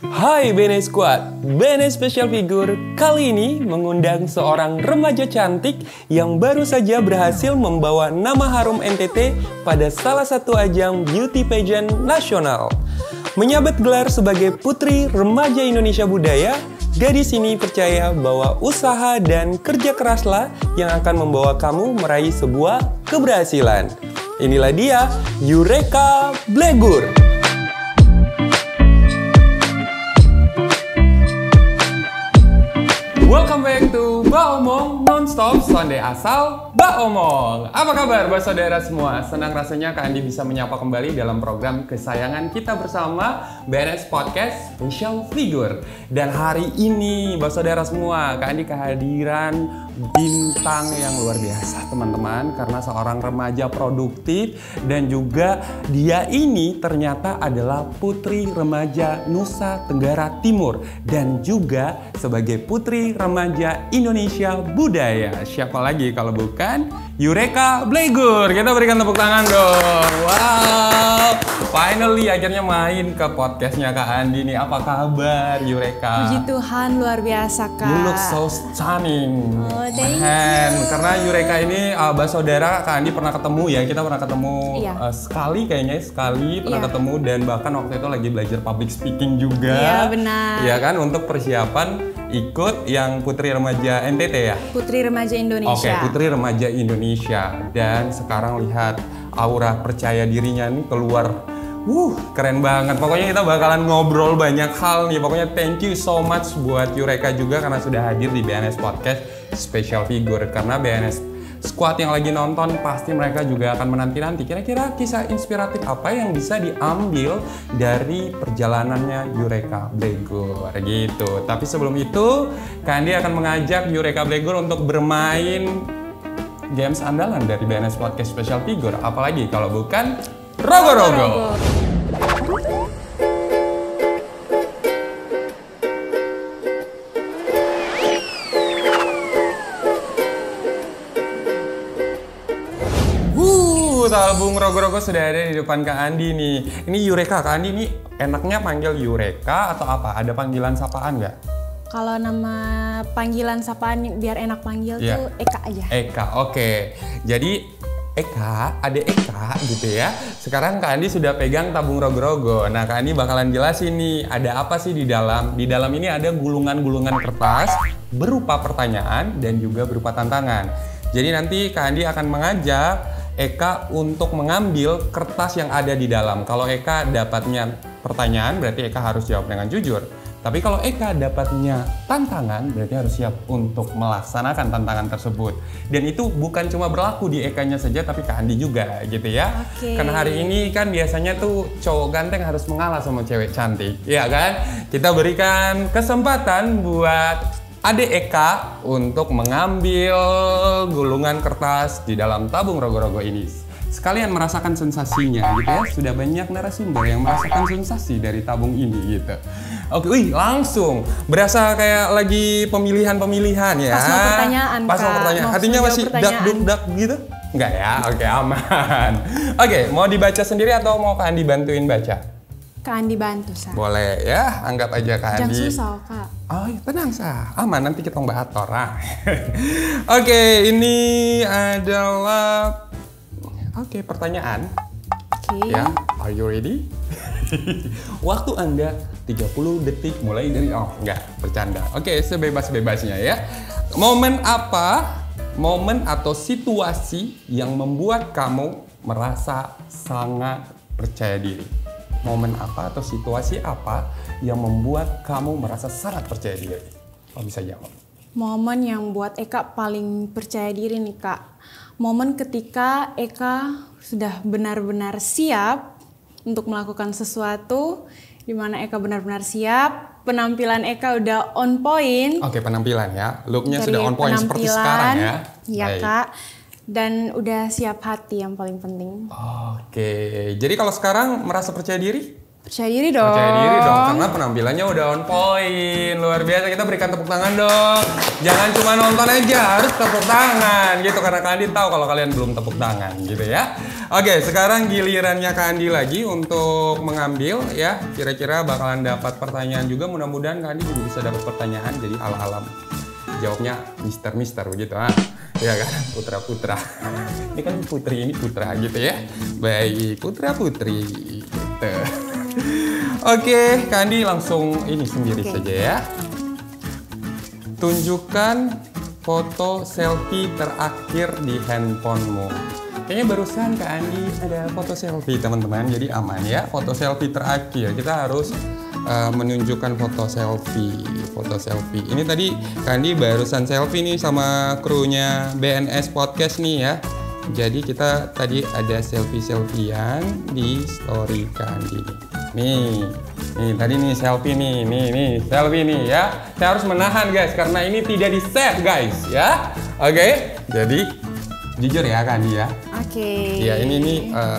Hai Bene Squad, Bene Special Figure kali ini mengundang seorang remaja cantik yang baru saja berhasil membawa nama harum NTT pada salah satu ajang beauty pageant nasional. Menyabet gelar sebagai Putri Remaja Indonesia Budaya, gadis ini percaya bahwa usaha dan kerja keraslah yang akan membawa kamu meraih sebuah keberhasilan. Inilah dia, Yureka Blegur. Welcome back to Ba Omong Nonstop Sonde Asal Ba Omong. Apa kabar Ba Saudara semua? Senang rasanya Kak Andi bisa menyapa kembali dalam program kesayangan kita bersama BNS Podcast Special Figure. Dan hari ini Ba Saudara semua, Kak Andi kehadiran bintang yang luar biasa teman-teman. Karena seorang remaja produktif dan juga dia ini ternyata adalah Putri Remaja Nusa Tenggara Timur. Dan juga sebagai Putri Remaja Indonesia Budaya. Siapa lagi kalau bukan Yureka Blegur. Kita berikan tepuk tangan dong. Wow, finally akhirnya main ke podcastnya Kak Andi nih. Apa kabar Yureka? Puji Tuhan, luar biasa Kak. You look so stunning. Oh, thank you. Karena Yureka ini saudara Kak Andi pernah ketemu ya. Kita pernah ketemu sekali pernah ketemu. Dan bahkan waktu itu lagi belajar public speaking juga. Iya benar. Iya kan, untuk persiapan ikut yang Putri Remaja NTT ya? Putri Remaja Indonesia. Oke, Putri Remaja Indonesia. Dan sekarang lihat aura percaya dirinya nih keluar. Keren banget. Pokoknya kita bakalan ngobrol banyak hal nih. Pokoknya thank you so much buat Yureka juga karena sudah hadir di BNS Podcast Special Figure. Karena BNS Squad yang lagi nonton pasti mereka juga akan menanti-nanti kira-kira kisah inspiratif apa yang bisa diambil dari perjalanannya Yureka Blegur gitu. Tapi sebelum itu, Kak Andi akan mengajak Yureka Blegur untuk bermain games andalan dari BNS Podcast Special Figure. Apalagi kalau bukan Rogo-Rogo. Album Rogo-Rogo sudah ada di depan Kak Andi nih. Ini Yureka, Kak Andi ini enaknya panggil Yureka atau apa? Ada panggilan sapaan nggak? Kalau nama panggilan sapaan biar enak panggil tuh Eka aja. Eka, oke. Jadi Eka, ada Eka gitu ya. Sekarang Kak Andi sudah pegang tabung Rogo-Rogo. Nah, Kak Andi bakalan jelasin nih, ada apa sih di dalam? Di dalam ini ada gulungan-gulungan kertas berupa pertanyaan dan juga berupa tantangan. Jadi nanti Kak Andi akan mengajak Eka untuk mengambil kertas yang ada di dalam. Kalau Eka dapatnya pertanyaan, berarti Eka harus jawab dengan jujur. Tapi kalau Eka dapatnya tantangan, berarti harus siap untuk melaksanakan tantangan tersebut. Dan itu bukan cuma berlaku di Ekanya saja, tapi ke Andi juga gitu ya. Karena hari ini kan biasanya tuh cowok ganteng harus mengalah sama cewek cantik, ya kan? Kita berikan kesempatan buat Adik Eka untuk mengambil gulungan kertas di dalam tabung Rogo-Rogo ini. Sekalian merasakan sensasinya gitu ya. Sudah banyak narasumber yang merasakan sensasi dari tabung ini gitu. Oke, langsung berasa kayak lagi pemilihan-pemilihan ya. Pas mau pertanyaan, Pas mau pertanyaan. Hatinya masih dak-duk-dak gitu? Enggak ya? Oke, aman. Oke, mau dibaca sendiri atau mau Kak Andi bantuin baca? Kak Andi bantu, Sa. Boleh ya, anggap aja Kak Andi. Jangan susah, Kak. Oh ya, tenang Sa, aman nanti kita mbak ator. Oke, ini adalah pertanyaan. Ya, are you ready? Waktu Anda 30 detik mulai dari enggak, bercanda. Oke, sebebas-bebasnya ya. Momen apa, momen atau situasi yang membuat kamu merasa sangat percaya diri? Momen apa atau situasi apa yang membuat kamu merasa sangat percaya diri? Kamu bisa jawab. Momen yang buat Eka paling percaya diri nih Kak. Momen ketika Eka sudah benar-benar siap untuk melakukan sesuatu, di mana Eka benar-benar siap, penampilan Eka udah on point. Oke, penampilan ya. Looknya sudah on point seperti sekarang ya. Iya Kak. Dan udah siap hati yang paling penting. Oke, jadi kalau sekarang merasa percaya diri? Percaya diri dong. Percaya diri dong, karena penampilannya udah on point. Luar biasa, kita berikan tepuk tangan dong. Jangan cuma nonton aja, harus tepuk tangan gitu. Karena Kak Andi tahu kalau kalian belum tepuk tangan gitu ya. Oke, sekarang gilirannya Kak Andi lagi untuk mengambil ya. Kira-kira bakalan dapat pertanyaan juga. Mudah-mudahan Kak Andi juga bisa dapat pertanyaan. Jadi ala-ala jawabnya mister begitu. Ya kan, putra-putra. Ini kan putri, ini putra gitu ya. Baik, putra-putri gitu. Oke, Kak Andi langsung ini sendiri saja ya. Tunjukkan foto selfie terakhir di handphonemu. Kayaknya barusan Kak Andi ada foto selfie teman-teman, jadi aman ya. Foto selfie terakhir, kita harus menunjukkan foto selfie. Ini tadi Kak Andi barusan selfie nih sama krunya BNS Podcast nih ya. Jadi kita tadi ada selfie-selfiean di story Kak Andi nih. Nih tadi nih selfie nih selfie nih ya. Saya harus menahan guys karena ini tidak di save guys ya. Oke, jadi jujur ya Kak Andi ya. Oke. Ya ini nih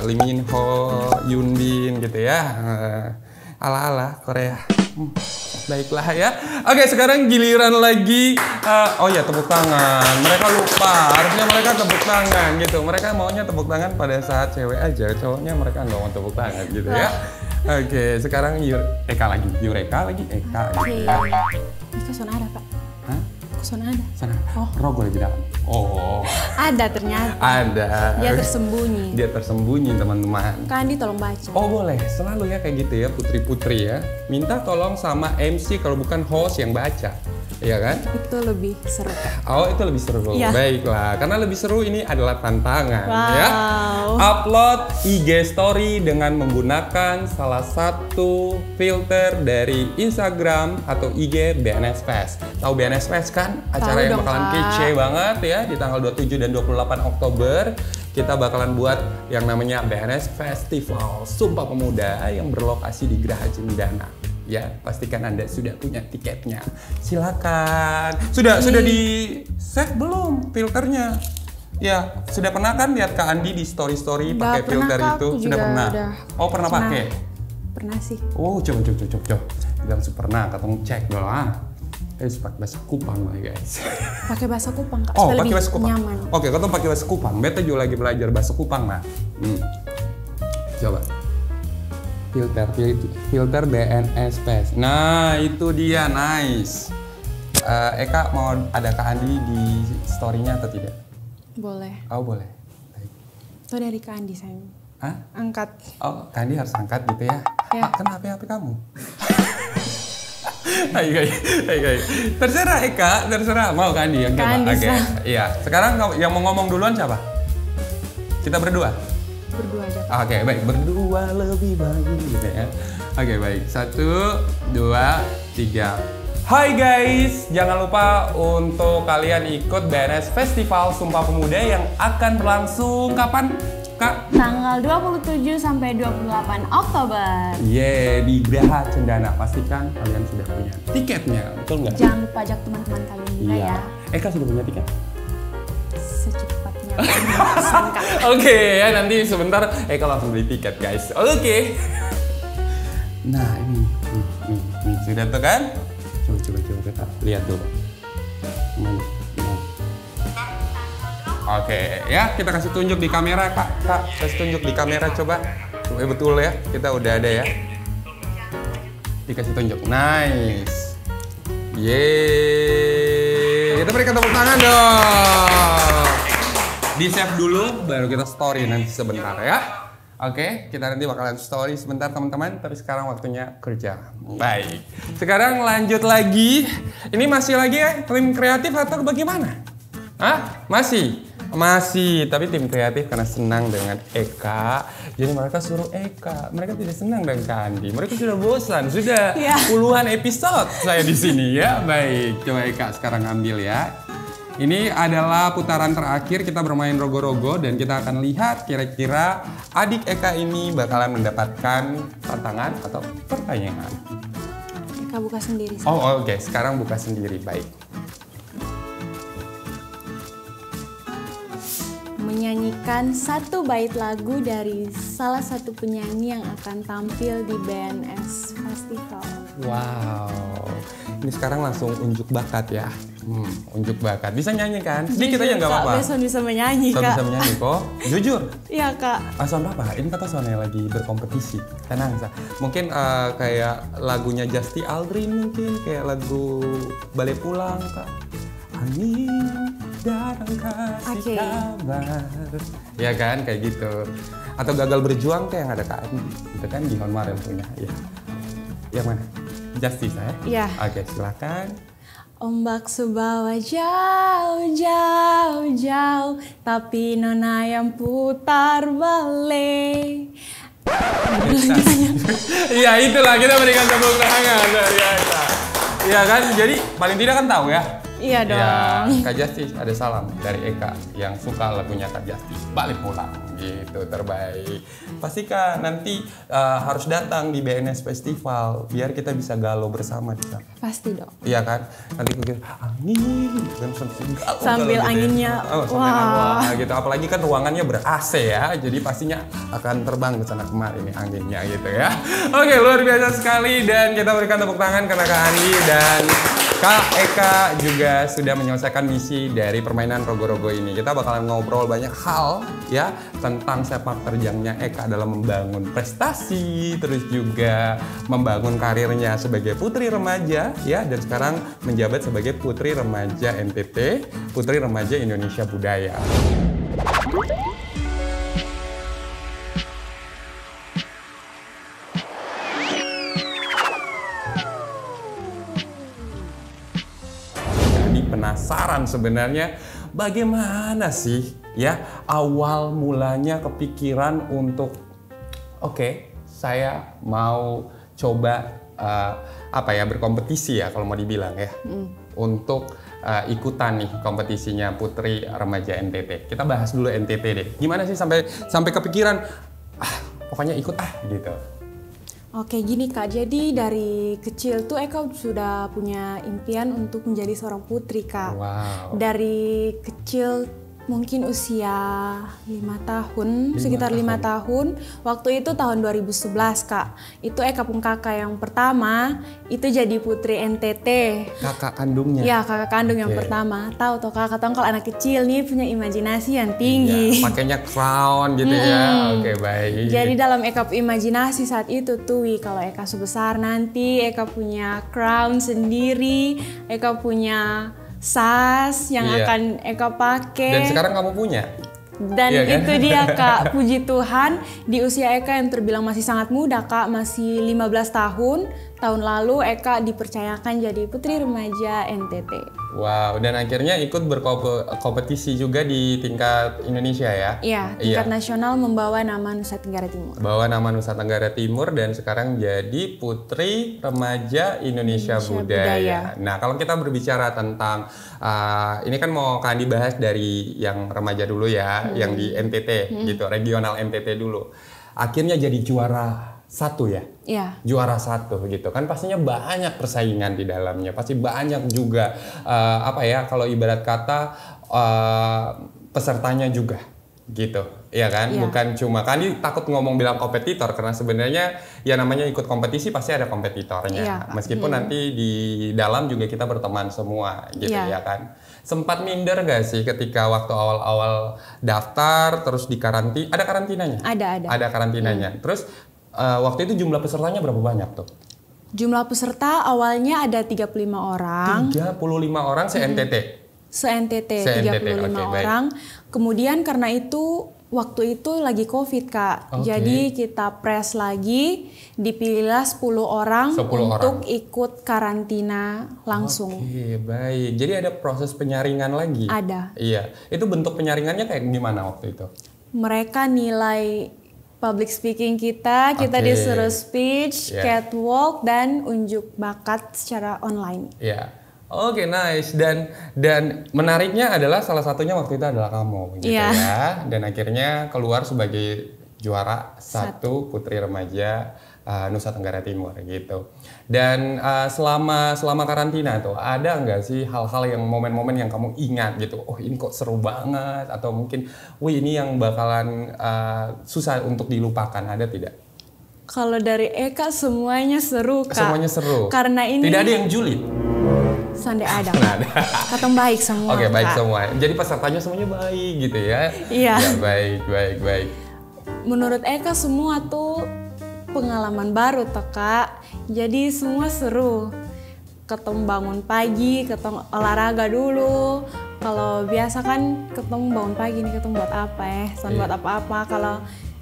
Lee Min Ho, Yoon Bin gitu ya. Ala-ala Korea. Baiklah ya. Oke, sekarang giliran lagi. Oh ya, tepuk tangan. Mereka lupa. Harusnya mereka tepuk tangan gitu. Mereka maunya tepuk tangan pada saat cewek aja. Cowoknya mereka nggak mau tepuk tangan gitu ya. Oke, sekarang Eka lagi. Eka. Oke. Eka sana ada Pak. Hah? Sana ada. Sana. Oh. Rogo di dalam. Oh. Ada ternyata. Ada. Dia tersembunyi. Dia tersembunyi teman-teman. Kak Andi tolong baca. Oh boleh, selalu ya kayak gitu ya putri-putri ya. Minta tolong sama MC kalau bukan host yang baca. Iya kan? Itu lebih seru. Oh itu lebih seru. Ya. Baiklah, karena lebih seru ini adalah tantangan ya. Wow. Upload IG story dengan menggunakan salah satu filter dari Instagram atau IG BNS Fest. Tahu BNS Fest kan? Acara yang dong, bakalan Kak. kece banget ya di tanggal 27 dan 28 Oktober. Kita bakalan buat yang namanya BNS Festival Sumpah Pemuda yang berlokasi di Geraha Cendana. Ya, pastikan Anda sudah punya tiketnya. Silakan. Sudah di save belum filternya? Ya, sudah pernah kan lihat Kak Andi di story pakai filter Kak, itu? aku Sudah juga pernah? udah Oh, pernah pakai? Pernah sih. Oh, coba. Bilang pernah, katong cek dulu pakai bahasa Kupang lah guys. Pakai bahasa Kupang Kak. Oh, supaya pakai lebih bahasa Kupang. nyaman. Oke, katong pakai bahasa Kupang. Beta juga lagi belajar bahasa Kupang nah. Coba. Filter BNS Fest. Nah, itu dia, nice. Eka mau ada Kak Andi di story-nya atau tidak? Boleh. Oh, boleh. Baik. Itu dari Kak Andi sayang. Hah? Angkat. Oh, Kak Andi harus angkat gitu ya? Ya. Kenapa HP kamu? Hai. Terserah Eka, terserah. Mau Kak Andi yang Kak Andi, Oke. Iya. Sekarang yang mau ngomong duluan siapa? Kita berdua? Berdua aja Kak. Oke, baik. Berdua lebih baik gitu ya. Oke, baik. 1, 2, 3. Hai guys, jangan lupa untuk kalian ikut BNS Festival Sumpah Pemuda yang akan berlangsung kapan, Kak? Tanggal 27 sampai 28 Oktober. Di Geraha Cendana. Pastikan kalian sudah punya tiketnya, betul nggak? Jangan lupa ajak teman-teman kalian juga ya. Eka sudah punya tiket? Secepatnya. Pesan, Kak. Oke, ya nanti sebentar Eka langsung beli tiket guys. Oke. Nah ini sudah tuh kan? Coba kita lihat dulu. Oke, ya kita kasih tunjuk di kamera Kak. Kasih tunjuk di kamera coba. Betul ya, kita udah ada ya. Dikasih tunjuk, nice. Yeay, kita berikan tepuk tangan dong. Di save dulu, baru kita story nanti sebentar ya. Oke, kita nanti bakalan story sebentar teman-teman, tapi sekarang waktunya kerja. Baik, sekarang lanjut lagi. Ini masih lagi ya, tim kreatif atau bagaimana? Hah? Masih, tapi tim kreatif karena senang dengan Eka, jadi mereka suruh Eka. Mereka tidak senang dengan Kak Andi. Mereka sudah bosan, sudah puluhan episode saya di sini ya. Baik, coba Eka sekarang ambil ya. Ini adalah putaran terakhir kita bermain rogo-rogo dan kita akan lihat kira-kira adik Eka ini bakalan mendapatkan tantangan atau pertanyaan. Eka buka sendiri. Oh, oke. Sekarang buka sendiri, baik. menyanyikan satu bait lagu dari salah satu penyanyi yang akan tampil di BNS Festival. Wow, ini sekarang langsung unjuk bakat ya. Unjuk bakat. Bisa nyanyi kan? Sedikit aja nggak apa-apa. Kak, bisa menyanyi, Kak. Kak. Bisa menyanyi kok. Jujur. Iya, Kak. Sound apa? Ini kata soundnya lagi berkompetisi. Tenang, Sa. Mungkin kayak lagunya Justy Aldrin mungkin. Kayak lagu Balik Pulang, Kak. Angin datang kasih kabar. Ya kan? Kayak gitu. Atau Gagal Berjuang kayak yang ada Kak Andi. Itu kan di Honmarel punya. Ya. Yang mana? Justy, saya? Iya. Oke, silakan. Ombak sebawa jauh, jauh, jauh, tapi nona yang putar balik. Iya itulah, kita berikan tepuk tangan dari Eka. Iya kan, jadi paling tidak kan tahu ya. Iya dong. Ya, Kak Justy ada salam dari Eka yang suka lagunya Kak Justy. Balik pulang gitu, terbaik. Pasti Kak nanti harus datang di BNS Festival biar kita bisa galau bersama di sana. Pasti dong. Iya kan, nanti kita angin dan sambil anginnya, wah gitu. Apalagi kan ruangannya ber-AC ya, jadi pastinya akan terbang ke sana kemari nih anginnya gitu ya. Oke, luar biasa sekali dan kita berikan tepuk tangan karena Kak Andi dan Kak Eka juga sudah menyelesaikan misi dari permainan rogo-rogo ini. Kita bakalan ngobrol banyak hal ya tentang sepak terjangnya Eka dalam membangun prestasi, terus juga membangun karirnya sebagai putri remaja ya, dan sekarang menjabat sebagai putri remaja NTT, putri remaja Indonesia Budaya. Penasaran sebenarnya bagaimana sih ya awal mulanya kepikiran untuk oke, saya mau coba berkompetisi ya kalau mau dibilang ya untuk ikutan nih kompetisinya Putri Remaja NTT. Kita bahas dulu NTT deh. Gimana sih sampai kepikiran pokoknya ikut gitu. Oke gini Kak, jadi dari kecil tuh Eka sudah punya impian untuk menjadi seorang putri Kak. Wow. Dari kecil mungkin usia 5 tahun, sekitar 5 tahun. Waktu itu tahun 2011 Kak. Itu Eka pun kakak yang pertama itu jadi putri NTT. Kakak kandungnya? Ya kakak kandung yang pertama. Tahu toh kakak tahu kalau anak kecil nih punya imajinasi yang tinggi. Ya, pakainya crown gitu ya. Oke baik. Jadi dalam Eka imajinasi saat itu tuh kalau Eka sebesar nanti Eka punya crown sendiri, Eka punya sas yang akan Eka pakai. Dan sekarang kamu punya? Dan iya, itu kan? Dia Kak, puji Tuhan di usia Eka yang terbilang masih sangat muda Kak, masih 15 tahun. Tahun lalu Eka dipercayakan jadi putri remaja NTT. Wow, dan akhirnya ikut berkompetisi juga di tingkat Indonesia ya? Iya, tingkat nasional membawa nama Nusa Tenggara Timur. Bawa nama Nusa Tenggara Timur dan sekarang jadi Putri Remaja Indonesia Budaya. Nah, kalau kita berbicara tentang, ini kan mau Kak Andi bahas dari yang remaja dulu ya, yang di NTT gitu, regional NTT dulu. Akhirnya jadi juara 1 ya? Iya. Juara 1 gitu kan, pastinya banyak persaingan di dalamnya, pasti banyak juga kalau ibarat kata pesertanya juga gitu, ya kan? Iya. Bukan cuma kan takut ngomong bilang kompetitor karena sebenarnya ya namanya ikut kompetisi pasti ada kompetitornya. Iya. Meskipun nanti di dalam juga kita berteman semua gitu ya kan. Sempat minder gak sih ketika waktu awal-awal daftar terus dikarantina? Ada karantinanya? Ada karantinanya. Terus waktu itu jumlah pesertanya berapa banyak tuh? Jumlah peserta awalnya ada 35 orang. 35 orang se-NTT? Se-NTT, 35 orang. Kemudian karena itu waktu itu lagi COVID Kak. Jadi kita press lagi, dipilihlah 10 orang untuk ikut karantina langsung. Oke, baik. Jadi ada proses penyaringan lagi? Ada. Iya. Itu bentuk penyaringannya kayak gimana waktu itu? Mereka nilai public speaking kita disuruh speech, catwalk, dan unjuk bakat secara online. Iya. Oke, nice. Dan menariknya adalah salah satunya waktu itu adalah kamu gitu ya. Dan akhirnya keluar sebagai juara 1 Putri Remaja Nusa Tenggara Timur gitu. Dan selama karantina tuh ada nggak sih hal-hal yang momen-momen yang kamu ingat gitu? Oh ini kok seru banget, atau mungkin, wih ini yang bakalan susah untuk dilupakan, ada tidak? Kalau dari Eka semuanya seru Kak. Semuanya seru. Karena ini tidak ada yang julid. Sande ada. Katong baik semua. Oke, baik Kak. semua. Jadi pesertanya semuanya baik gitu ya. Iya. Ya, baik. Menurut Eka semua tuh pengalaman baru toh Kak. Jadi semua seru. Ketong bangun pagi, ketong olahraga dulu. Kalau biasa kan ketong bangun pagi nih, ketong buat apa buat apa-apa. Kalau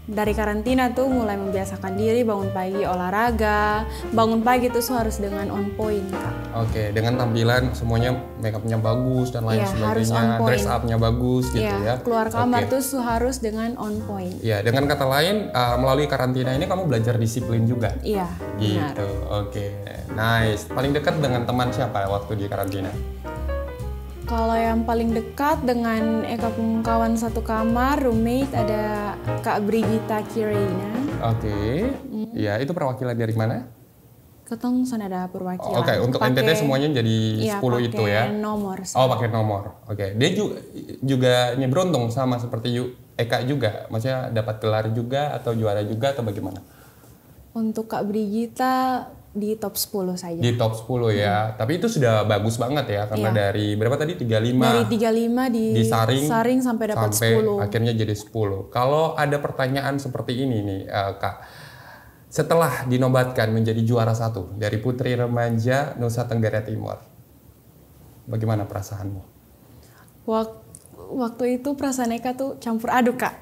dari karantina tuh mulai membiasakan diri bangun pagi olahraga. Bangun pagi tuh harus dengan on point Kak. Oke, dengan tampilan semuanya make upnya bagus dan lain sebagainya, dress upnya bagus gitu ya. Keluar kamar tuh harus dengan on point. Ya, dengan kata lain melalui karantina ini kamu belajar disiplin juga. Iya, gitu. benar. Oke, nice. Paling dekat dengan teman siapa waktu di karantina? Kalau yang paling dekat dengan Eka kawan satu kamar, roommate, ada Kak Brigita Kirina. Oke. Ya, itu perwakilan dari mana? Ketong sana ada perwakilan. Oke, untuk NTT semuanya jadi 10 itu ya? Nomor. Oh, pakai nomor. Oke. Dia juga beruntung sama seperti Eka juga? Maksudnya dapat gelar juga atau juara juga atau bagaimana? Untuk Kak Brigita di top 10 saja. Di top 10 ya. Tapi itu sudah bagus banget ya, karena dari berapa tadi? 35. Dari 35 disaring sampai dapat 10. Akhirnya jadi 10. Kalau ada pertanyaan seperti ini nih, Kak. Setelah dinobatkan menjadi juara 1 dari Putri Remaja Nusa Tenggara Timur, bagaimana perasaanmu? Waktu itu perasaan Eka tuh campur aduk Kak.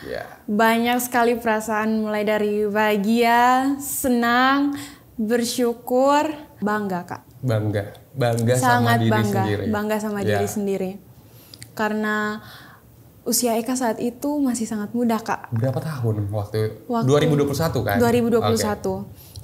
Yeah. Banyak sekali perasaan, mulai dari bahagia, senang, bersyukur, bangga Kak. Bangga Sangat sama diri bangga, sendiri. Bangga sama diri sendiri. Karena usia Eka saat itu masih sangat muda Kak. Berapa tahun waktu 2021 kan? 2021. Okay.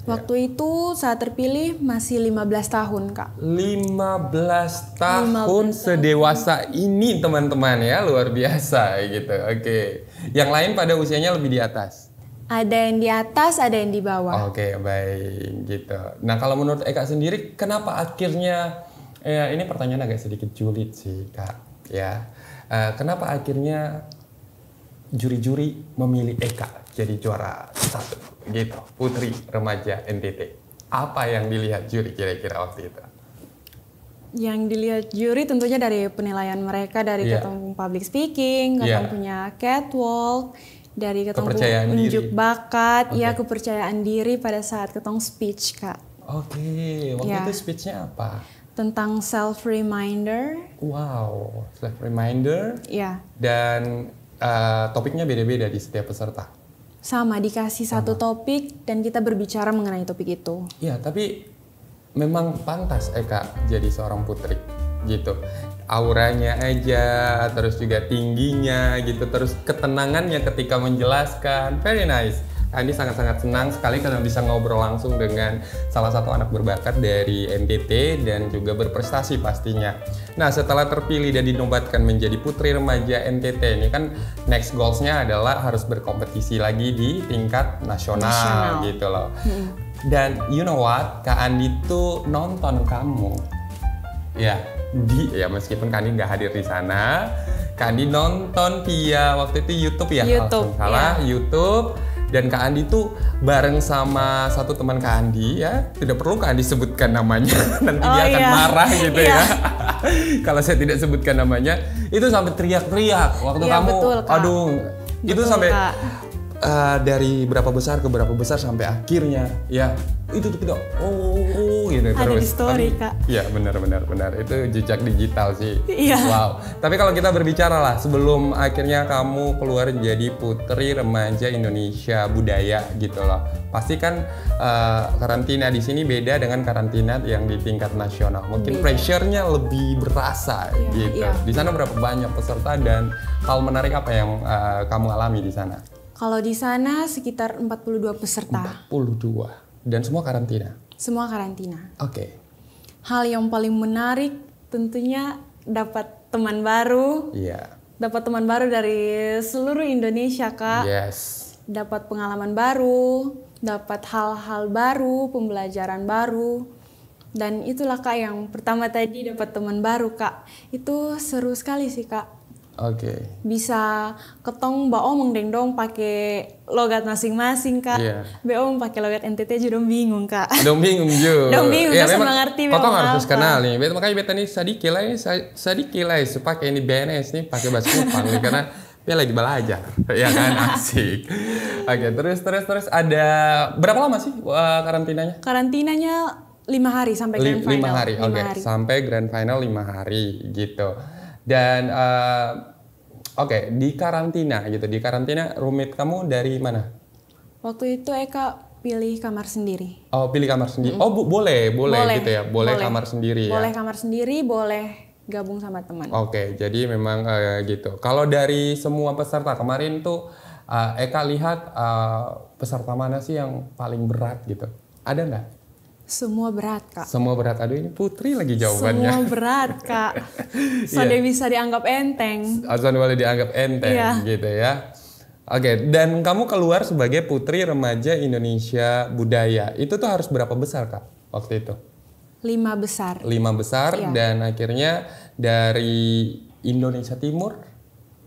Waktu itu saat terpilih masih 15 tahun Kak. 15 tahun sedewasa ini teman-teman ya, luar biasa gitu. Oke. Yang lain pada usianya lebih di atas? Ada yang di atas, ada yang di bawah. Oke, baik gitu. Nah, kalau menurut Eka sendiri, kenapa akhirnya ini pertanyaan agak sedikit julid sih, Kak, ya. Kenapa akhirnya juri-juri memilih Eka jadi juara 1 gitu, Putri Remaja NTT? Apa yang dilihat juri kira-kira waktu itu? Yang dilihat juri tentunya dari penilaian mereka, dari ketemu public speaking, ketemu punya catwalk, dari ketemu unjuk bakat, kepercayaan diri pada saat ketemu speech Kak. Oke, waktu itu speechnya apa? Tentang self reminder. Wow, self reminder. Iya. Dan topiknya beda-beda di setiap peserta. Sama, dikasih satu topik dan kita berbicara mengenai topik itu. Iya, tapi memang pantas Eka jadi seorang putri gitu. Auranya aja, terus juga tingginya gitu, terus ketenangannya ketika menjelaskan, very nice. Andi sangat-sangat senang sekali karena bisa ngobrol langsung dengan salah satu anak berbakat dari NTT dan juga berprestasi pastinya. Nah, setelah terpilih dan dinobatkan menjadi Putri Remaja NTT ini kan next goals-nya adalah harus berkompetisi lagi di tingkat nasional. Gitu loh. Dan you know what, Kak Andi tuh nonton kamu. Ya, meskipun Kak Andi nggak hadir di sana, Kak Andi nonton via waktu itu YouTube ya, YouTube. Dan Kak Andi tuh bareng sama satu teman Kak Andi ya, tidak perlu Kak Andi sebutkan namanya, nanti dia akan marah gitu ya. Kalau saya tidak sebutkan namanya, itu sampai teriak-teriak waktu kamu, betul, Kak. Aduh, betul, itu sampai dari berapa besar ke berapa besar sampai akhirnya ya itu tuh kita gitu ada terus. Di story Kak. Iya benar itu jejak digital sih. Iya. Wow. Tapi kalau kita berbicara lah sebelum akhirnya kamu keluar jadi Putri Remaja Indonesia Budaya gitu loh. Pasti kan karantina di sini beda dengan karantina yang di tingkat nasional. Mungkin pressure-nya lebih berasa gitu. Iya. Di sana berapa banyak peserta dan hal menarik apa yang kamu alami di sana? Kalau di sana sekitar 42 peserta. 42. Dan semua karantina? Semua karantina. Oke. Hal yang paling menarik tentunya dapat teman baru. Iya. Dapat teman baru dari seluruh Indonesia, Kak. Yes. dapat pengalaman baru, dapat hal-hal baru, pembelajaran baru. Dan itulah Kak yang pertama tadi dapat teman baru Kak. Itu seru sekali sih Kak. Oke. Bisa ketong ba omong deng dong pakai logat masing-masing Kak. Iya. Be om pakai logat NTT juga dong bingung Kak. Dong bingung juga. Dong bingung, ya, dosa memang mengerti Kotong memang harus apa. kenal nih. Makanya beta nih sedikit lah pakai ini BNS nih pakai bahasa Kupang nih karena dia lagi belajar. Ya kan asik. Oke, terus ada berapa lama sih karantinanya? Karantinanya 5 hari sampai grand final. 5 hari. Oke, sampai grand final 5 hari gitu. Dan oke, di karantina gitu. Di karantina roommate kamu dari mana? Waktu itu Eka pilih kamar sendiri. Oh, pilih kamar sendiri. Oh, boleh gitu ya. Boleh kamar sendiri ya. Boleh kamar sendiri, boleh gabung sama teman. Oke, jadi memang gitu. Kalau dari semua peserta kemarin tuh Eka lihat peserta mana sih yang paling berat gitu? Ada nggak? Semua berat Kak. Semua berat. Aduh ini Putri lagi jawabannya. Semua berat Kak. Sudah bisa dianggap enteng. Asal boleh dianggap enteng gitu ya. Oke, dan kamu keluar sebagai Putri Remaja Indonesia Budaya. Itu tuh harus berapa besar Kak waktu itu? 5 besar. 5 besar dan akhirnya dari Indonesia Timur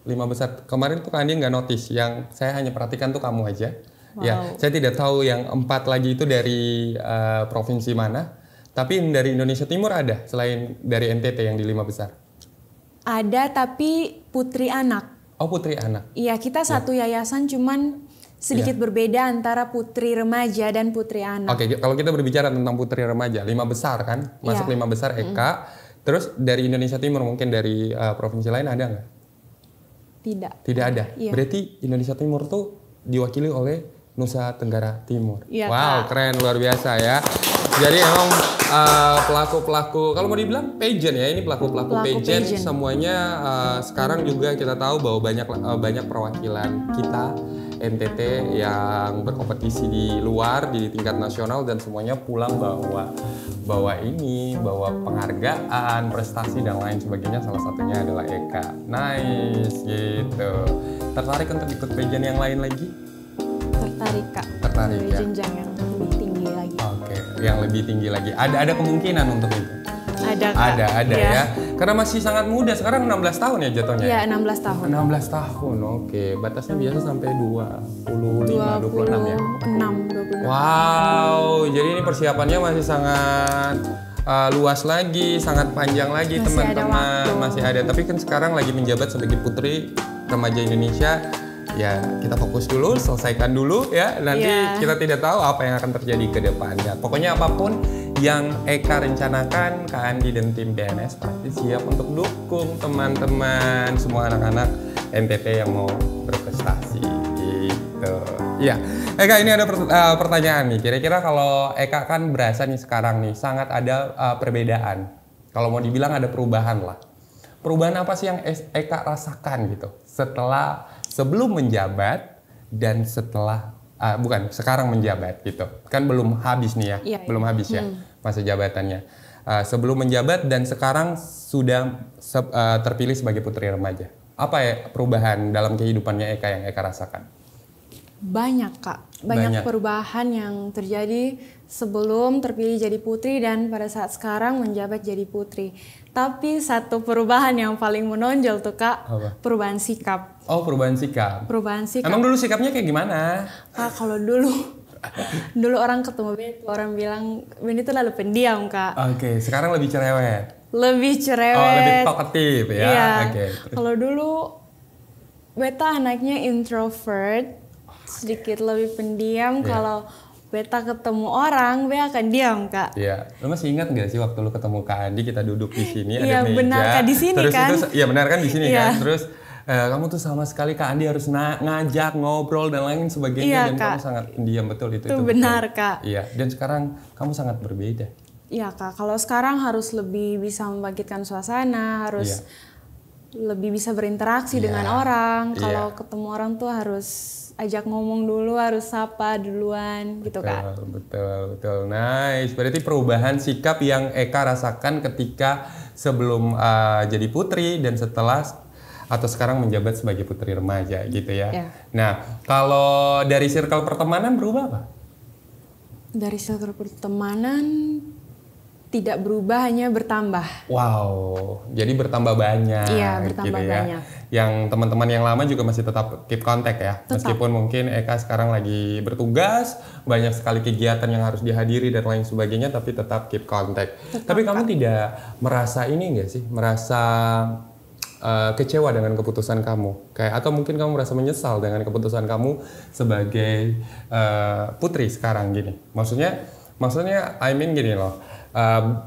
5 besar. Kemarin tuh Kak Andi nggak notice, yang saya hanya perhatikan tuh kamu aja. Wow. Ya, saya tidak tahu yang 4 lagi itu dari provinsi mana. Tapi dari Indonesia Timur ada selain dari NTT yang di 5 besar. Ada tapi putri anak. Oh, putri anak. Iya, kita satu yayasan cuman sedikit berbeda antara putri remaja dan putri anak. Oke, kalau kita berbicara tentang putri remaja, 5 besar kan? Masuk 5 besar Eka. Terus dari Indonesia Timur mungkin dari provinsi lain ada nggak? Tidak. Tidak ada. Iya. Berarti Indonesia Timur tuh diwakili oleh Nusa Tenggara Timur. Iya, wow, Kak. keren, luar biasa ya. Jadi emang pelaku-pelaku, kalau mau dibilang pageant ya, ini pelaku-pelaku pageant semuanya sekarang juga kita tahu bahwa banyak perwakilan kita NTT yang berkompetisi di luar di tingkat nasional dan semuanya pulang bawa penghargaan, prestasi dan lain sebagainya. Salah satunya adalah Eka. Nice gitu. Tertarik untuk ikut pageant yang lain lagi? Tertarik Kak. Tertarik ya. Jenjang yang lebih tinggi lagi. Oke, yang lebih tinggi lagi. Ada kemungkinan untuk itu. Ada Kak. Ada ya. Karena masih sangat muda, sekarang 16 tahun ya jatuhnya. Iya, 16 tahun. 16 tahun. Oke, batasnya biasa sampai 26 ya. 26. Wow, jadi ini persiapannya masih sangat luas lagi, sangat panjang lagi teman-teman. Masih ada. Tapi kan sekarang lagi menjabat sebagai Putri Remaja Indonesia. Ya, kita fokus dulu, selesaikan dulu ya. Nanti kita tidak tahu apa yang akan terjadi ke depannya. Pokoknya apapun yang Eka rencanakan, Kak Andi dan tim BNS pasti siap untuk dukung teman-teman, semua anak-anak NTT yang mau berprestasi gitu. Iya, Eka ini ada pertanyaan nih. Kira-kira kalau Eka kan berasa nih sekarang nih sangat ada perbedaan. Kalau mau dibilang ada perubahan lah. Perubahan apa sih yang Eka rasakan gitu sebelum menjabat dan setelah sekarang menjabat gitu. Kan belum habis nih ya. Iya, belum habis ya masa jabatannya. Sebelum menjabat dan sekarang sudah terpilih sebagai Putri Remaja. Apa ya perubahan dalam kehidupannya Eka yang Eka rasakan? Banyak Kak. Banyak perubahan yang terjadi sebelum terpilih jadi putri dan pada saat sekarang menjabat jadi putri. Tapi satu perubahan yang paling menonjol tuh Kak, perubahan sikap. Oh, perubahan sikap. Perubahan sikap. Emang dulu sikapnya kayak gimana? Kak, kalau dulu orang ketemu Ben, orang bilang Ben itu lalu pendiam Kak. Oke, sekarang lebih cerewet. Lebih cerewet. Oh, lebih talkative ya. Iya. Oke. Kalau dulu Beta anaknya introvert, sedikit lebih pendiam. Kalau Beta ketemu orang, Beta akan diam Kak. Iya, lo masih ingat nggak sih waktu lo ketemu Kak Andi, kita duduk di sini ada meja. Benar Kak, di sini terus kan? Iya benar kan di sini kan. Terus kamu tuh sama sekali Kak Andi harus ngajak ngobrol dan lain sebagainya dan Kak. kamu sangat pendiam betul itu. Itu benar betul. Kak. Iya, dan sekarang kamu sangat berbeda. Iya Kak, kalau sekarang harus lebih bisa membangkitkan suasana, harus lebih bisa berinteraksi dengan orang. Kalau ketemu orang tuh harus ajak ngomong dulu, harus sapa duluan gitu Kak. Betul. Nice. Berarti perubahan sikap yang Eka rasakan ketika sebelum jadi putri dan setelah atau sekarang menjabat sebagai putri remaja gitu ya. Ya. Nah, kalau dari circle pertemanan berubah apa? Dari circle pertemanan tidak berubah, hanya bertambah. Wow, jadi bertambah banyak. Iya, bertambah gitu ya. banyak. Yang teman-teman yang lama juga masih tetap keep contact ya. Tetap. Meskipun mungkin Eka sekarang lagi bertugas, banyak sekali kegiatan yang harus dihadiri dan lain sebagainya, tapi tetap keep contact. Tapi kamu tidak merasa ini nggak sih? Merasa kecewa dengan keputusan kamu? Kayak atau mungkin kamu merasa menyesal dengan keputusan kamu sebagai putri sekarang gini? Maksudnya I mean gini loh.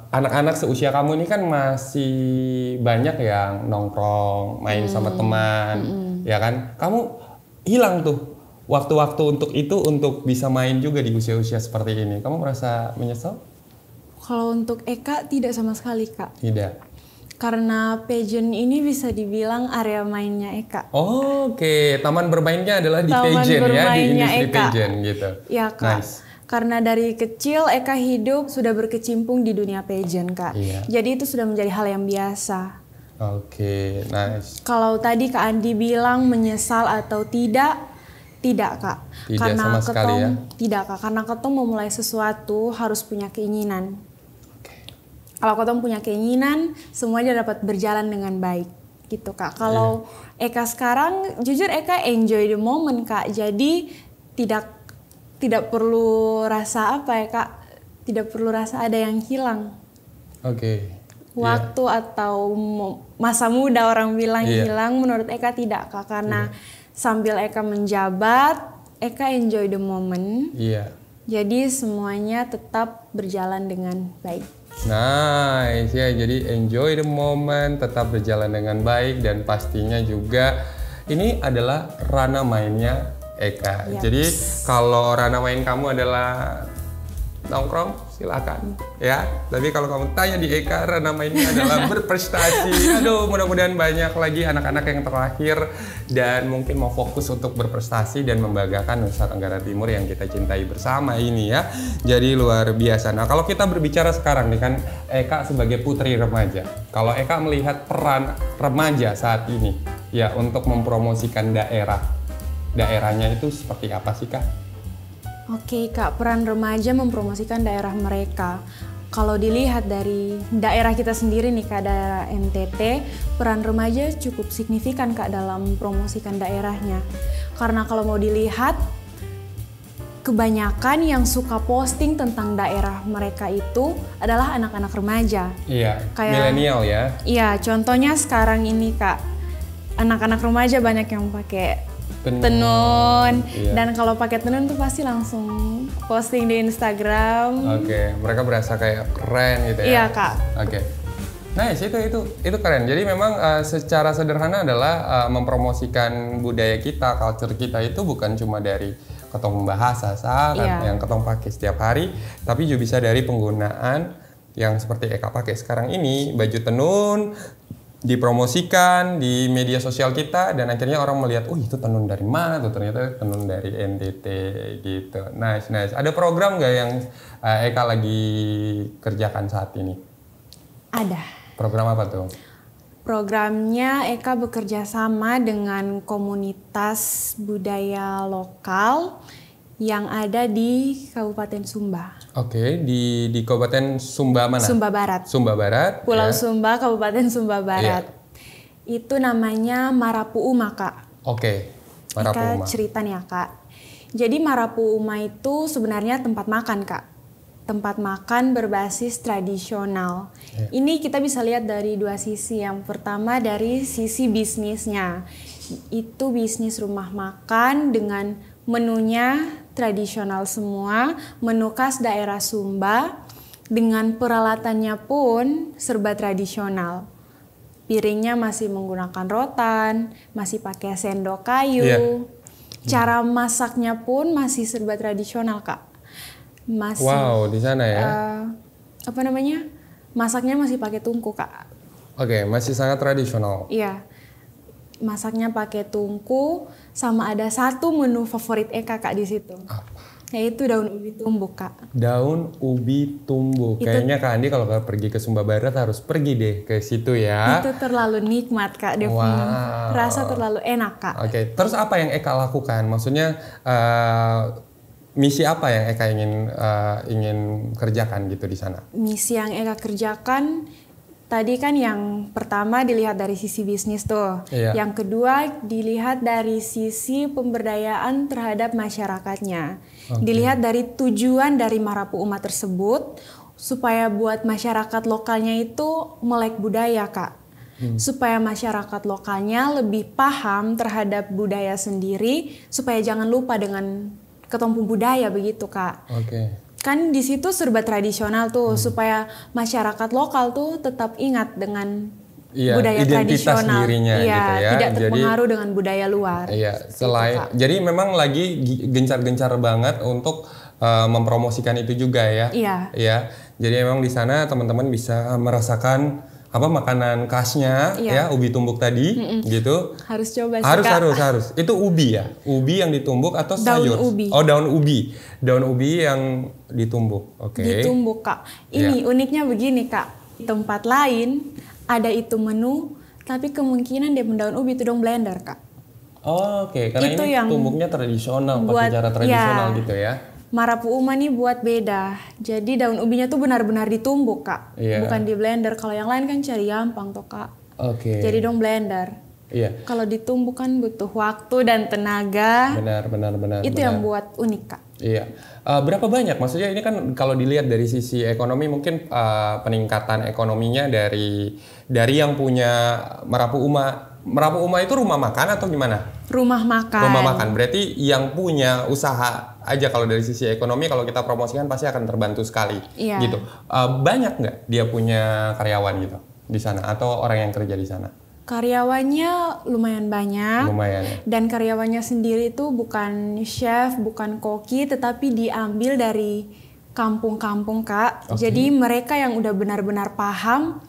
Anak-anak seusia kamu ini kan masih banyak yang nongkrong, main sama teman, ya kan? Kamu hilang tuh waktu-waktu untuk bisa main juga di usia-usia seperti ini. Kamu merasa menyesal? Kalau untuk Eka tidak sama sekali, Kak. Tidak. Karena pageant ini bisa dibilang area mainnya Eka. Oke, taman bermainnya adalah di Taman pageant ya, di bermainnya industri Eka. pageant gitu. Ya, Kak. Nice. Karena dari kecil Eka hidup sudah berkecimpung di dunia pageant, Kak. Iya. Jadi itu sudah menjadi hal yang biasa. Oke, nice. Kalau tadi Kak Andi bilang menyesal atau tidak Kak. Tidak Karena sama sekali ya? Tidak Kak, karena ketong memulai sesuatu harus punya keinginan. Oke. Kalau ketong punya keinginan, semuanya dapat berjalan dengan baik. Gitu Kak. Kalau Eka sekarang, jujur Eka enjoy the moment Kak. Jadi tidak perlu rasa apa ya Kak, tidak perlu rasa ada yang hilang. Oke. Waktu atau masa muda orang bilang hilang, menurut Eka tidak Kak. Karena sambil Eka menjabat, Eka enjoy the moment. Iya. Jadi semuanya tetap berjalan dengan baik. Nice ya, jadi enjoy the moment, tetap berjalan dengan baik dan pastinya juga ini adalah ranah mainnya Eka. Yep. Jadi kalau ranah main kamu adalah nongkrong, silakan ya. Tapi kalau kamu tanya di Eka, ranah mainnya adalah berprestasi. Aduh, mudah-mudahan banyak lagi anak-anak yang terlahir dan mungkin mau fokus untuk berprestasi dan membanggakan Nusa Tenggara Timur yang kita cintai bersama ini ya. Jadi luar biasa. Nah, kalau kita berbicara sekarang nih kan Eka sebagai putri remaja. Kalau Eka melihat peran remaja saat ini ya untuk mempromosikan daerahnya itu seperti apa sih Kak? Oke Kak, peran remaja mempromosikan daerah mereka. Kalau dilihat dari daerah kita sendiri nih Kak, daerah NTT, peran remaja cukup signifikan Kak dalam mempromosikan daerahnya. Karena kalau mau dilihat, kebanyakan yang suka posting tentang daerah mereka itu adalah anak-anak remaja. Iya, milenial ya? Iya, contohnya sekarang ini Kak, anak-anak remaja banyak yang pakai tenun. Iya. Dan kalau pakai tenun tuh pasti langsung posting di Instagram. Oke, mereka berasa kayak keren gitu ya. Iya Kak. Oke. Nice, itu keren. Jadi memang secara sederhana adalah mempromosikan budaya kita, culture kita itu bukan cuma dari ketong bahasa yang ketong pakai setiap hari, tapi juga bisa dari penggunaan yang seperti Eka pakai sekarang ini, baju tenun dipromosikan di media sosial kita dan akhirnya orang melihat, oh itu tenun dari mana tuh, ternyata tenun dari NTT gitu. Nice. Ada program nggak yang Eka lagi kerjakan saat ini? Ada. Program apa tuh? Programnya Eka bekerja sama dengan komunitas budaya lokal yang ada di Kabupaten Sumba. Oke, di Kabupaten Sumba mana? Sumba Barat. Sumba Barat. Pulau ya. Sumba, Kabupaten Sumba Barat. Itu namanya Marapu Uma, Kak. Oke, Marapu Uma. Eka cerita nih ya, Kak. Jadi Marapu Uma itu sebenarnya tempat makan, Kak. Tempat makan berbasis tradisional. Ini kita bisa lihat dari dua sisi. Yang pertama dari sisi bisnisnya. Itu bisnis rumah makan dengan menunya tradisional semua, menu khas daerah Sumba, dengan peralatannya pun serba tradisional. Piringnya masih menggunakan rotan, masih pakai sendok kayu. Cara masaknya pun masih serba tradisional, Kak. Masih, wow, di sana ya. Masaknya masih pakai tungku, Kak. Oke, masih sangat tradisional. Iya. Masaknya pakai tungku, sama ada satu menu favorit Eka Kak di situ. Apa? Yaitu daun ubi tumbuk, Kak. Daun ubi tumbuk. Itu, kayaknya Kak Andi kalau pergi ke Sumba Barat harus pergi deh ke situ ya. Itu terlalu nikmat, Kak. Dia punya rasa terlalu enak, Kak. Oke, terus apa yang Eka lakukan? Maksudnya misi apa yang Eka ingin kerjakan gitu di sana? Misi yang Eka kerjakan tadi kan yang pertama dilihat dari sisi bisnis tuh. Iya. Yang kedua dilihat dari sisi pemberdayaan terhadap masyarakatnya. Dilihat dari tujuan dari Marapu Uma tersebut supaya buat masyarakat lokalnya itu melek budaya, Kak. Supaya masyarakat lokalnya lebih paham terhadap budaya sendiri, supaya jangan lupa dengan ketompu budaya begitu, Kak. Oke. Kan di situ serba tradisional tuh, supaya masyarakat lokal tuh tetap ingat dengan budaya identitas tradisional. dirinya Iya, gitu ya. tidak terpengaruh dengan budaya luar. Iya, jadi memang lagi gencar-gencar banget untuk mempromosikan itu juga ya. Iya. Iya. Jadi memang di sana teman-teman bisa merasakan makanan khasnya ya, ubi tumbuk tadi gitu. Harus coba sih, Kak. Harus. Itu ubi ya? Ubi yang ditumbuk atau sayur? Daun ubi. Oh, daun ubi. Daun ubi yang ditumbuk. Oke. Ditumbuk, Kak. Ini uniknya begini, Kak. Di tempat lain ada itu menu, tapi kemungkinan dia daun ubi itu dong blender, Kak. Oh, oke. Karena itu ini yang tumbuknya tradisional, pakai cara tradisional gitu ya. Marapu Uma nih buat beda. Jadi daun ubinya tuh benar-benar ditumbuk, Kak. Bukan di blender. Kalau yang lain kan cari gampang tuh, Kak. Oke. Jadi dong blender. Iya. Kalau ditumbuk kan butuh waktu dan tenaga. Benar. Itu yang buat unik, Kak. Iya. Berapa banyak? Maksudnya ini kan kalau dilihat dari sisi ekonomi mungkin peningkatan ekonominya dari yang punya Marapu Uma. Marapu Uma itu rumah makan atau gimana? Rumah makan. Rumah makan. Berarti yang punya usaha aja kalau dari sisi ekonomi kalau kita promosikan pasti akan terbantu sekali. Iya. Gitu. Banyak nggak dia punya karyawan gitu di sana atau orang yang kerja di sana? Karyawannya lumayan banyak. Lumayan ya. Dan karyawannya sendiri itu bukan chef, bukan koki, tetapi diambil dari kampung-kampung, Kak. Okay. Jadi mereka yang udah benar-benar paham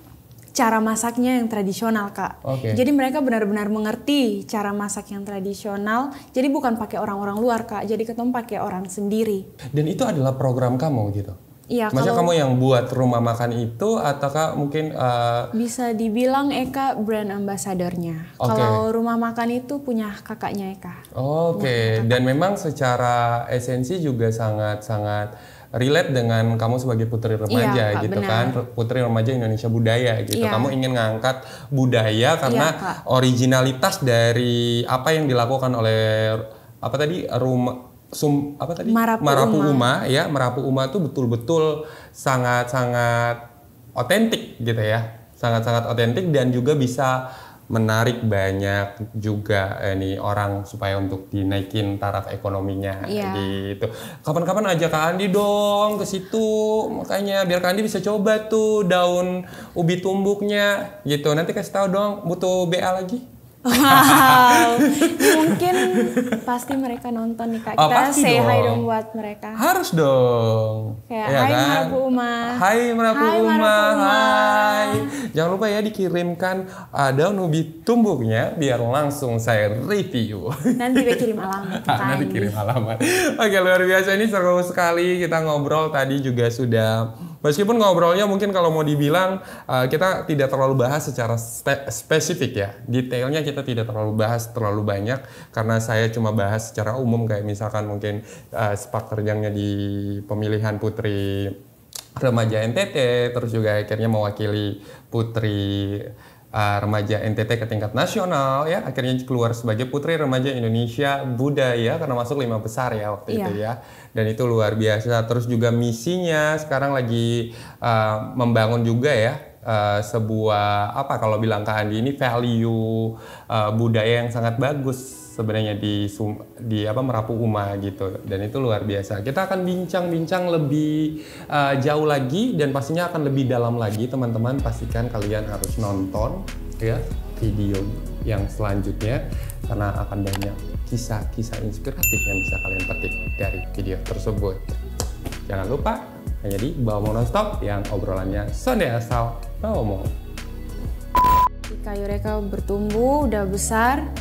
cara masaknya yang tradisional, Kak. Okay. Jadi mereka benar-benar mengerti cara masak yang tradisional. Jadi bukan pakai orang-orang luar, Kak. Jadi ketemu pakai orang sendiri. Dan itu adalah program kamu gitu? Iya. Maksudnya kamu yang buat rumah makan itu ataukah mungkin bisa dibilang Eka brand ambassador-nya. Okay. Kalau rumah makan itu punya kakaknya Eka. Oke. Dan memang secara esensi juga sangat relate dengan kamu sebagai putri remaja, Kak, gitu benar. kan, putri remaja Indonesia Budaya gitu. Iya. Kamu ingin ngangkat budaya karena originalitas dari apa yang dilakukan oleh apa tadi Marapu Uma ya. Marapu Uma itu betul-betul sangat-sangat otentik gitu ya, sangat-sangat otentik dan juga bisa menarik banyak juga orang supaya untuk dinaikin taraf ekonominya gitu. Kapan-kapan ajak Kak Andi dong ke situ, makanya biar Kak Andi bisa coba tuh daun ubi tumbuknya gitu. Nanti kasih tahu dong, butuh BA lagi. Wow, mungkin pasti mereka nonton nih, Kak. Kita say hi dong buat mereka. Harus dong. Kayak ya hai kan? Marapu Uma. Hai Marapu Hai, Uma. Marapu Uma. Hai. Jangan lupa ya dikirimkan daun ubi tumbuknya biar langsung saya review. Nanti gue kirim alamat. Nanti kirim alamat. Oke, luar biasa, ini seru sekali kita ngobrol tadi juga sudah. Meskipun ngobrolnya mungkin kalau mau dibilang kita tidak terlalu bahas secara spesifik ya. Detailnya kita tidak terlalu bahas terlalu banyak karena saya cuma bahas secara umum kayak misalkan mungkin sepak terjangnya di pemilihan putri remaja NTT, terus juga akhirnya mewakili putri remaja NTT ke tingkat nasional ya, akhirnya keluar sebagai putri remaja Indonesia Budaya karena masuk 5 besar ya waktu itu ya, dan itu luar biasa. Terus juga misinya sekarang lagi membangun juga ya sebuah kalau bilang Kak Andi ini value budaya yang sangat bagus sebenarnya di Marapu Uma gitu, dan itu luar biasa. Kita akan bincang-bincang lebih jauh lagi dan pastinya akan lebih dalam lagi. Teman-teman pastikan kalian harus nonton ya video yang selanjutnya karena akan banyak kisah-kisah inspiratif yang bisa kalian petik dari video tersebut. Jangan lupa hanya di Bawa Mau Nonstop yang obrolannya sonde asal bawa mau. Ketika Yureka bertumbuh, udah besar,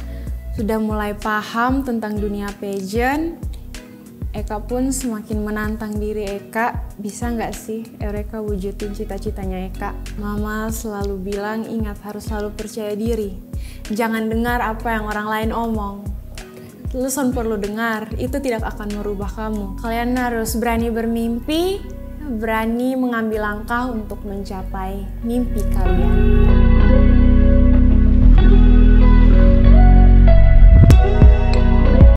sudah mulai paham tentang dunia pageant, Eka pun semakin menantang diri Eka, bisa nggak sih Eka wujudin cita-citanya Eka? Mama selalu bilang ingat harus selalu percaya diri. Jangan dengar apa yang orang lain omong. Lu perlu dengar, itu tidak akan merubah kamu. Kalian harus berani bermimpi, berani mengambil langkah untuk mencapai mimpi kalian.